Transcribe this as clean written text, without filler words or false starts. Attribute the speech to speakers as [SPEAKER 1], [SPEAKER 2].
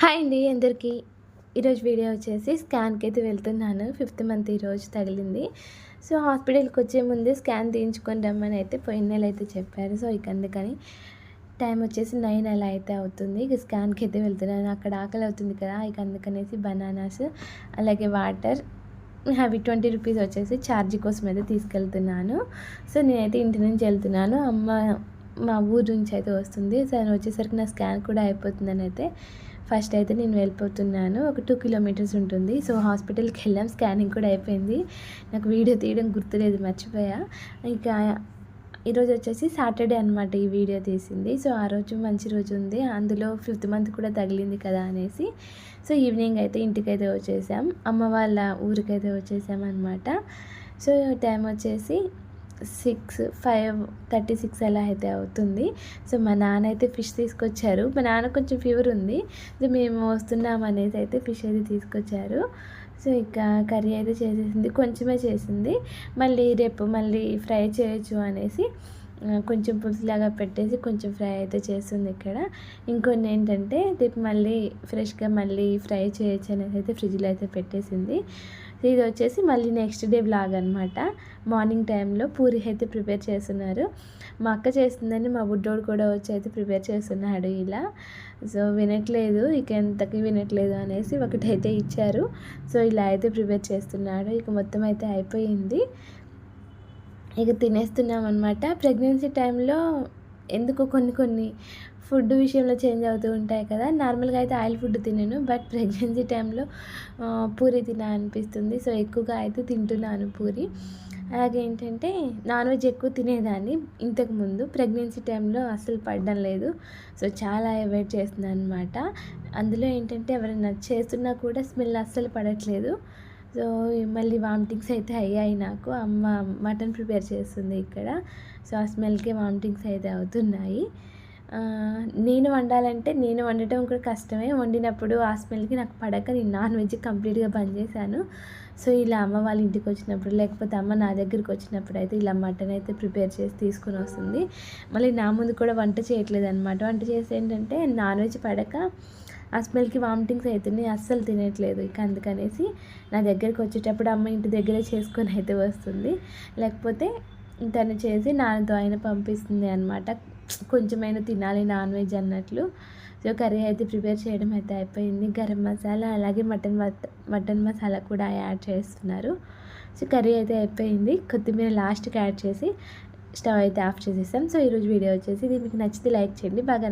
[SPEAKER 1] Hi అండి అందరికీ. ఈరోజు వీడియో వచ్చేసి స్కాన్కి అయితే వెళ్తున్నాను. 5th మంత్ ఈరోజు తగిలింది. సో హాస్పిటల్కి వచ్చే ముందే స్కాన్ తీయించుకొని రమ్మని అయితే పోయిన నెల అయితే చెప్పారు. సో ఇక అందుకని టైం వచ్చేసి 9 అలా అయితే అవుతుంది. ఇక స్కాన్కి అయితే వెళ్తున్నాను. అక్కడ ఆకలి అవుతుంది కదా, ఇక అందుకనేసి బనానాస్ అలాగే వాటర్ అవి 20 రూపీస్ వచ్చేసి ఛార్జీ కోసం అయితే తీసుకెళ్తున్నాను. సో నేనైతే ఇంటి నుంచి వెళ్తున్నాను. అమ్మ మా ఊరు నుంచి అయితే వస్తుంది. సో వచ్చేసరికి నా స్కాన్ కూడా అయిపోతుందని అయితే ఫస్ట్ అయితే నేను వెళ్ళిపోతున్నాను. ఒక 2 కిలోమీటర్స్ ఉంటుంది. సో హాస్పిటల్కి వెళ్ళాం, స్కానింగ్ కూడా అయిపోయింది. నాకు వీడియో తీయడం గుర్తులేదు, మర్చిపోయా. ఇక ఈరోజు వచ్చేసి సాటర్డే అనమాట ఈ వీడియో తీసింది. సో ఆ రోజు మంచి రోజు ఉంది, అందులో 5th మంత్ కూడా తగిలింది కదా అనేసి సో ఈవినింగ్ అయితే ఇంటికైతే వచ్చేసాం, అమ్మ వాళ్ళ ఊరికైతే వచ్చేసాం అనమాట. సో టైం వచ్చేసి 5:36 అలా అయితే అవుతుంది. సో మా నాన్న అయితే ఫిష్ తీసుకొచ్చారు. మా నాన్న కొంచెం ఫీవర్ ఉంది, సో మేము వస్తున్నాం అనేసి అయితే ఫిష్ అయితే తీసుకొచ్చారు. సో ఇక కర్రీ అయితే చేసేసింది, కొంచెమే చేసింది. రేపు మళ్ళీ ఫ్రై చేయొచ్చు అనేసి కొంచెం పులుసులాగా పెట్టేసి కొంచెం ఫ్రై అయితే చేస్తుంది ఇక్కడ. ఇంకొన్ని ఏంటంటే రేపు మళ్ళీ ఫ్రెష్గా మళ్ళీ ఫ్రై చేయొచ్చు అనేసి అయితే ఫ్రిడ్జ్లో అయితే పెట్టేసింది. ఇది వచ్చేసి మళ్ళీ నెక్స్ట్ డే వ్లాగ్ అనమాట. మార్నింగ్ టైంలో పూరి అయితే ప్రిపేర్ చేస్తున్నారు. మా అక్క చేస్తుందని మా బుడ్డోడు కూడా వచ్చి అయితే ప్రిపేర్ చేస్తున్నాడు ఇలా. సో వినట్లేదు, ఇక ఎంతకి వినట్లేదు అనేసి ఒకటైతే ఇచ్చారు. సో ఇలా అయితే ప్రిపేర్ చేస్తున్నాడు. ఇక మొత్తం అయితే అయిపోయింది, ఇక తినేస్తున్నాం అనమాట. ప్రెగ్నెన్సీ టైంలో ఎందుకు కొన్ని ఫుడ్ విషయంలో చేంజ్ అవుతూ ఉంటాయి కదా. నార్మల్గా అయితే ఆయిల్ ఫుడ్ తినను, బట్ ప్రెగ్నెన్సీ టైంలో పూరి తినాలనిపిస్తుంది. సో ఎక్కువగా అయితే తింటున్నాను పూరి. అలాగే ఏంటంటే నాన్ వెజ్ ఎక్కువ తినేదాన్ని ఇంతకుముందు, ప్రెగ్నెన్సీ టైంలో అస్సలు పడడం లేదు. సో చాలా అవాయిడ్ చేస్తున్నాను అనమాట. అందులో ఏంటంటే ఎవరైనా చేస్తున్నా కూడా స్మెల్ అస్సలు పడట్లేదు. సో మళ్ళీ వామిటింగ్స్ అయితే అయ్యాయి నాకు. అమ్మ మటన్ ప్రిపేర్ చేస్తుంది ఇక్కడ, సో ఆ స్మెల్కే వామిటింగ్స్ అయితే అవుతున్నాయి. నేను వండటం కూడా కష్టమే. వండినప్పుడు ఆ స్మెల్కి నాకు పడక నేను నాన్ వెజ్ కంప్లీట్గా బంద్ చేశాను. సో ఇలా అమ్మ వాళ్ళ ఇంటికి వచ్చినప్పుడు, లేకపోతే అమ్మ నా దగ్గరికి వచ్చినప్పుడు అయితే ఇలా మటన్ అయితే ప్రిపేర్ చేసి తీసుకుని వస్తుంది. మళ్ళీ నా ముందు కూడా వంట చేయట్లేదు అనమాట. వంట చేసి ఏంటంటే నాన్ వెజ్ పడక ఆ స్మెల్కి వామిటింగ్స్ అవుతున్నాయి, అస్సలు తినట్లేదు. ఇక అందుకనేసి నా దగ్గరికి వచ్చేటప్పుడు అమ్మ ఇంటి దగ్గరే చేసుకొని అయితే వస్తుంది, లేకపోతే తను చేసి నాన్నతో అయినా పంపిస్తుంది అనమాట. కొంచెమైనా తినాలి నాన్ వెజ్ అన్నట్లు. సో కర్రీ అయితే ప్రిపేర్ చేయడం అయితే అయిపోయింది. గరం మసాలా అలాగే మటన్ మసాలా కూడా యాడ్ చేస్తున్నారు. సో కర్రీ అయితే అయిపోయింది. కొత్తిమీర లాస్ట్కి యాడ్ చేసి స్టవ్ అయితే ఆఫ్ చేసేసాం. సో ఈరోజు వీడియో వచ్చేసి ఇది మీకు నచ్చితే లైక్ చేయండి. బాగా